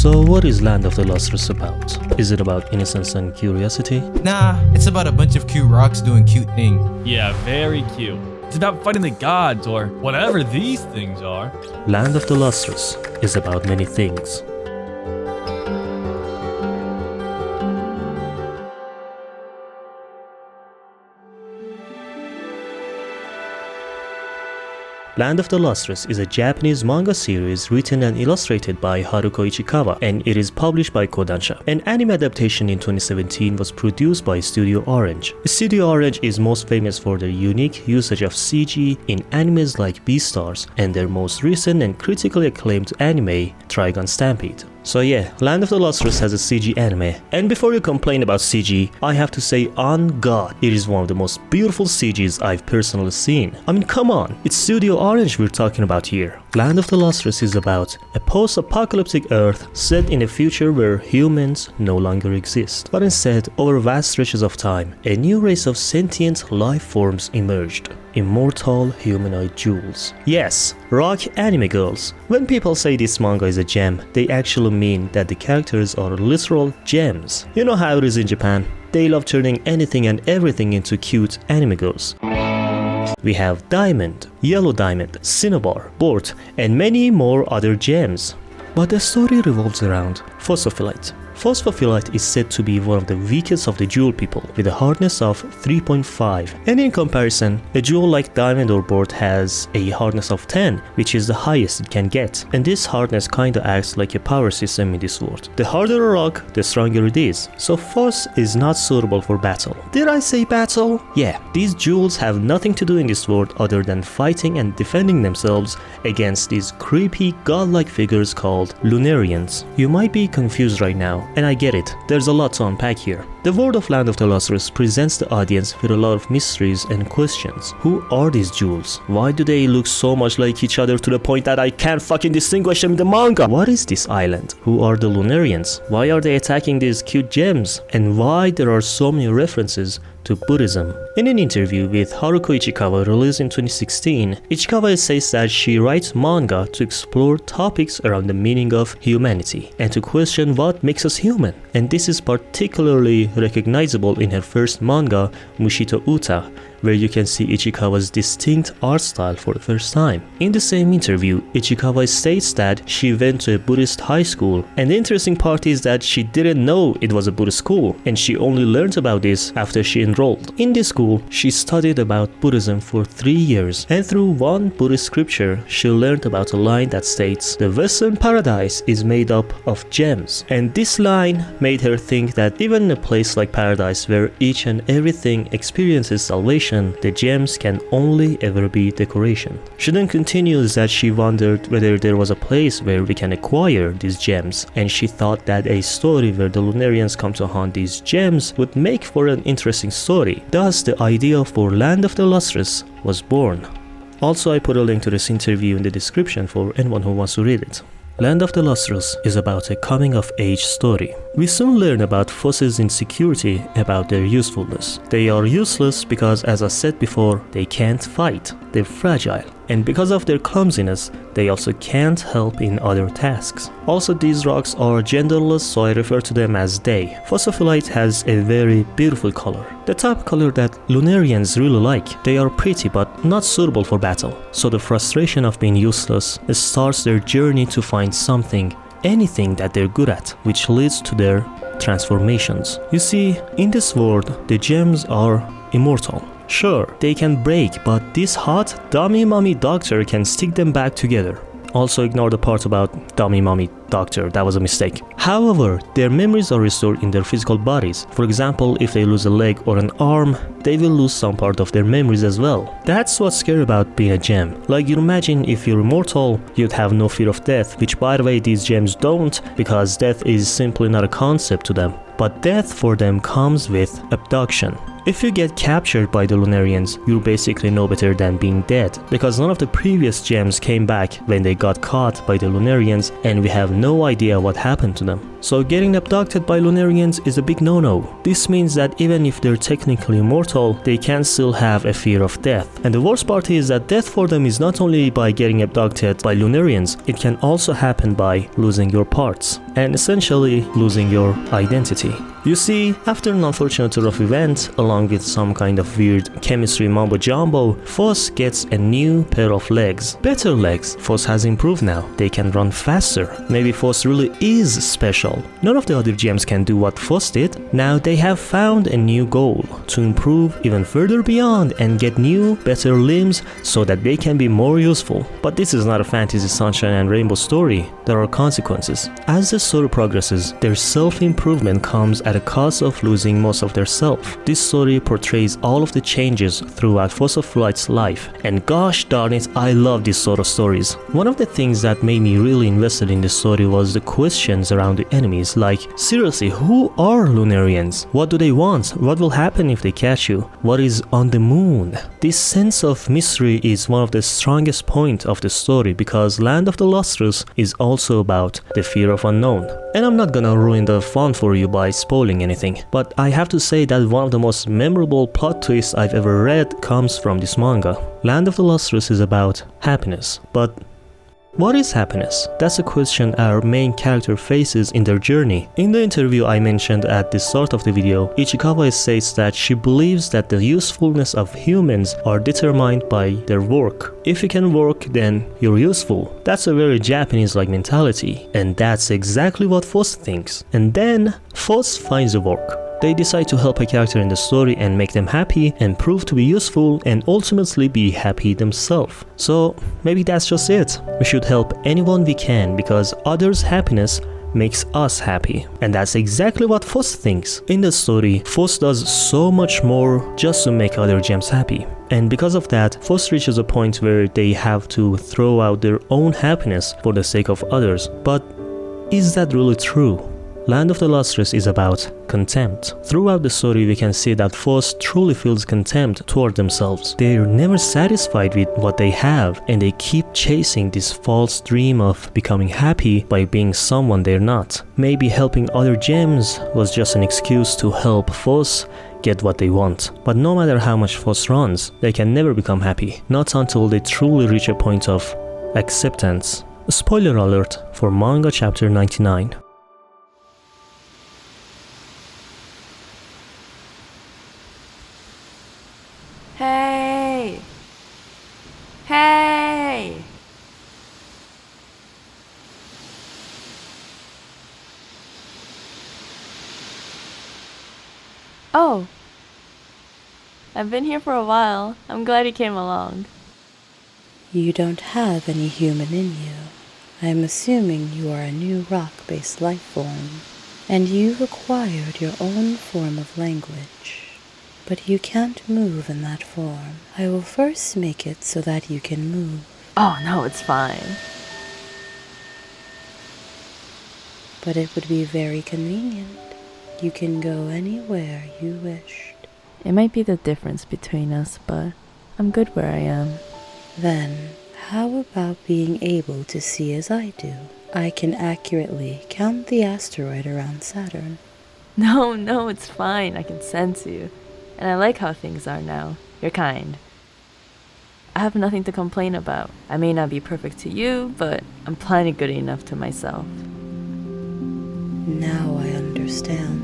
So what is Land of the Lustrous about? Is it about innocence and curiosity? Nah, it's about a bunch of cute rocks doing cute things. Yeah, very cute. It's about fighting the gods or whatever these things are. Land of the Lustrous is about many things. Land of the Lustrous is a Japanese manga series written and illustrated by Haruko Ichikawa, and it is published by Kodansha. An anime adaptation in 2017 was produced by Studio Orange. Studio Orange is most famous for their unique usage of CG in animes like Beastars and their most recent and critically acclaimed anime, Trigun Stampede. So yeah, Land of the Lustrous has a CG anime, and before you complain about CG, I have to say on God, it is one of the most beautiful CGs I've personally seen. I mean, come on, it's Studio Orange we're talking about here. Land of the Lustrous is about a post-apocalyptic Earth set in a future where humans no longer exist, but instead, over vast stretches of time, a new race of sentient life forms emerged. Immortal humanoid jewels. Yes, rock anime girls. When people say this manga is a gem, they actually mean that the characters are literal gems. You know how it is in Japan. They love turning anything and everything into cute anime girls. We have Diamond, Yellow Diamond, Cinnabar, Bort, and many more other gems. But the story revolves around Phosphophyllite. Phosphophyllite is said to be one of the weakest of the jewel people, with a hardness of 3.5, and in comparison, a jewel like Diamond or Bort has a hardness of 10, which is the highest it can get, and this hardness kinda acts like a power system in this world. The harder a rock, the stronger it is, so Phos is not suitable for battle. Did I say battle? Yeah, these jewels have nothing to do in this world other than fighting and defending themselves against these creepy godlike figures called Lunarians. You might be confused right now, and I get it, there's a lot to unpack here. The world of Land of the Lustrous presents the audience with a lot of mysteries and questions. Who are these jewels? Why do they look so much like each other to the point that I can't fucking distinguish them in the manga? What is this island? Who are the Lunarians? Why are they attacking these cute gems? And why there are so many references to Buddhism? In an interview with Haruko Ichikawa released in 2016, Ichikawa says that she writes manga to explore topics around the meaning of humanity and to question what makes us human. And this is particularly recognizable in her first manga, Mushito Uta, where you can see Ichikawa's distinct art style for the first time. In the same interview, Ichikawa states that she went to a Buddhist high school, and the interesting part is that she didn't know it was a Buddhist school, and she only learned about this after she enrolled. In this school, she studied about Buddhism for 3 years, and through one Buddhist scripture, she learned about a line that states, "The Western paradise is made up of gems." And this line made her think that even in a place like paradise where each and everything experiences salvation, the gems can only ever be decoration. She then continues that she wondered whether there was a place where we can acquire these gems, and she thought that a story where the Lunarians come to hunt these gems would make for an interesting story. Thus, the idea for Land of the Lustrous was born. Also, I put a link to this interview in the description for anyone who wants to read it. Land of the Lustrous is about a coming-of-age story. We soon learn about Phos's insecurity about their usefulness. They are useless because, as I said before, they can't fight. They're fragile. And because of their clumsiness, they also can't help in other tasks. Also, these rocks are genderless, so I refer to them as they. Phosphophyllite has a very beautiful color. The type of color that Lunarians really like. They are pretty but not suitable for battle. So the frustration of being useless starts their journey to find something, anything that they're good at, which leads to their transformations. You see, in this world, the gems are immortal. Sure, they can break, but this hot dummy mummy doctor can stick them back together. Also ignore the part about dummy mummy doctor, that was a mistake. However, their memories are restored in their physical bodies. For example, if they lose a leg or an arm, they will lose some part of their memories as well. That's what's scary about being a gem. Like, you imagine if you're immortal, you'd have no fear of death, which by the way these gems don't, because death is simply not a concept to them. But death for them comes with abduction. If you get captured by the Lunarians, you're basically no better than being dead, because none of the previous gems came back when they got caught by the Lunarians, and we have no idea what happened to them. So getting abducted by Lunarians is a big no-no. This means that even if they're technically immortal, they can still have a fear of death. And the worst part is that death for them is not only by getting abducted by Lunarians, it can also happen by losing your parts and essentially losing your identity. You see, after an unfortunate rough event, along with some kind of weird chemistry mumbo jumbo, Phos gets a new pair of legs. Better legs. Phos has improved now. They can run faster. Maybe Phos really is special. None of the other gems can do what Phos did. Now they have found a new goal, to improve even further beyond and get new, better limbs so that they can be more useful. But this is not a fantasy sunshine and rainbow story. There are consequences. As the story progresses, their self-improvement comes at a cost of losing most of their self. This story portrays all of the changes throughout Phos of Light's life, and gosh darn it, I love these sort of stories. One of the things that made me really invested in this story was the questions around the enemies, like, seriously, who are Lunarians? What do they want? What will happen if they catch you? What is on the moon? This sense of mystery is one of the strongest points of the story, because Land of the Lustrous is also about the fear of unknown. And I'm not gonna ruin the fun for you by spoiling anything, but I have to say that one of the most memorable plot twists I've ever read comes from this manga. Land of the Lustrous is about happiness, but what is happiness? That's a question our main character faces in their journey. In the interview I mentioned at the start of the video, Ichikawa states that she believes that the usefulness of humans are determined by their work. If you can work, then you're useful. That's a very Japanese-like mentality, and that's exactly what Phos thinks. And then Phos finds a work. They decide to help a character in the story and make them happy and prove to be useful and ultimately be happy themselves. So maybe that's just it. We should help anyone we can because others' happiness makes us happy. And that's exactly what Phos thinks. In the story, Phos does so much more just to make other gems happy. And because of that, Phos reaches a point where they have to throw out their own happiness for the sake of others. But is that really true? Land of the Lustrous is about contempt. Throughout the story we can see that Phos truly feels contempt toward themselves. They're never satisfied with what they have and they keep chasing this false dream of becoming happy by being someone they're not. Maybe helping other gems was just an excuse to help Phos get what they want. But no matter how much Phos runs, they can never become happy. Not until they truly reach a point of acceptance. Spoiler alert for manga chapter 99. Hey! Hey! Oh! I've been here for a while. I'm glad you came along. You don't have any human in you. I'm assuming you are a new rock-based life form, and you've acquired your own form of language. But you can't move in that form. I will first make it so that you can move. Oh, no, it's fine. But it would be very convenient. You can go anywhere you wished. It might be the difference between us, but I'm good where I am. Then, how about being able to see as I do? I can accurately count the asteroid around Saturn. No, it's fine. I can sense you. And I like how things are now. You're kind. I have nothing to complain about. I may not be perfect to you, but I'm plenty good enough to myself. Now I understand.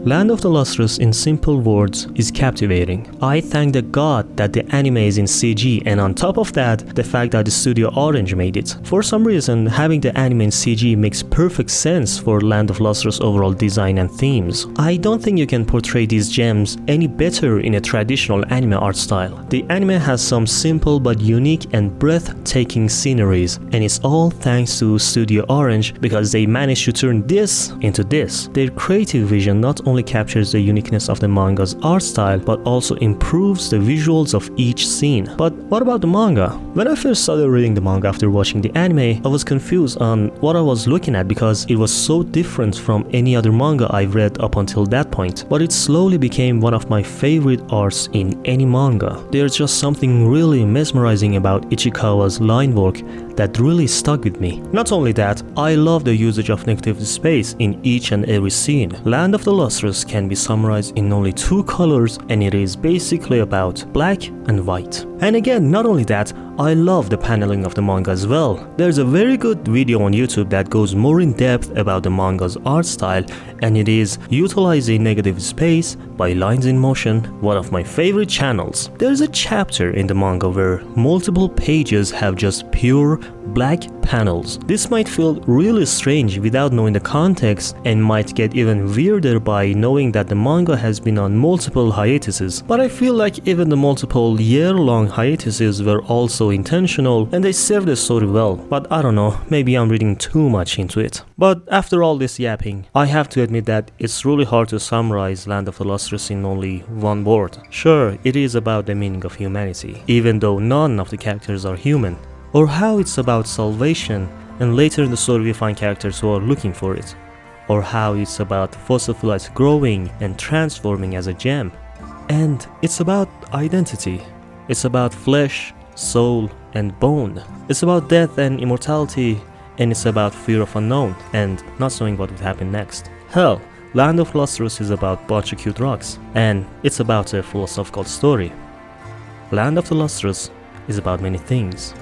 Land of the Lustrous, in simple words, is captivating. I thank the god that the anime is in CG, and on top of that, the fact that the Studio Orange made it. For some reason, having the anime in CG makes perfect sense for Land of Lustrous' overall design and themes. I don't think you can portray these gems any better in a traditional anime art style. The anime has some simple but unique and breathtaking sceneries, and it's all thanks to Studio Orange because they managed to turn this into this. Their creative vision not only only captures the uniqueness of the manga's art style, but also improves the visuals of each scene. But what about the manga? When I first started reading the manga after watching the anime, I was confused on what I was looking at because it was so different from any other manga I've read up until that point. But it slowly became one of my favorite arts in any manga. There's just something really mesmerizing about Ichikawa's line work that really stuck with me. Not only that, I love the usage of negative space in each and every scene. Land of the Lustrous can be summarized in only 2 colors, and it is basically about black and white. And again, not only that, I love the paneling of the manga as well. There's a very good video on YouTube that goes more in depth about the manga's art style, and it is Utilizing Negative Space by Lines in Motion, one of my favorite channels. There's a chapter in the manga where multiple pages have just pure black panels. This might feel really strange without knowing the context, and might get even weirder by knowing that the manga has been on multiple hiatuses. But I feel like even the multiple year-long hiatuses were also intentional, and they served the story well. But I don't know, maybe I'm reading too much into it. But after all this yapping, I have to admit that it's really hard to summarize Land of the Lustrous in only one word. Sure, it is about the meaning of humanity, even though none of the characters are human, or how it's about salvation, and later in the story we find characters who are looking for it, or how it's about fossilites growing and transforming as a gem. And it's about identity. It's about flesh, soul, and bone. It's about death and immortality, and it's about fear of unknown and not knowing what would happen next. Hell, Land of Lustrous is about bunch of cute rocks, and it's about a philosophical story. Land of the Lustrous is about many things.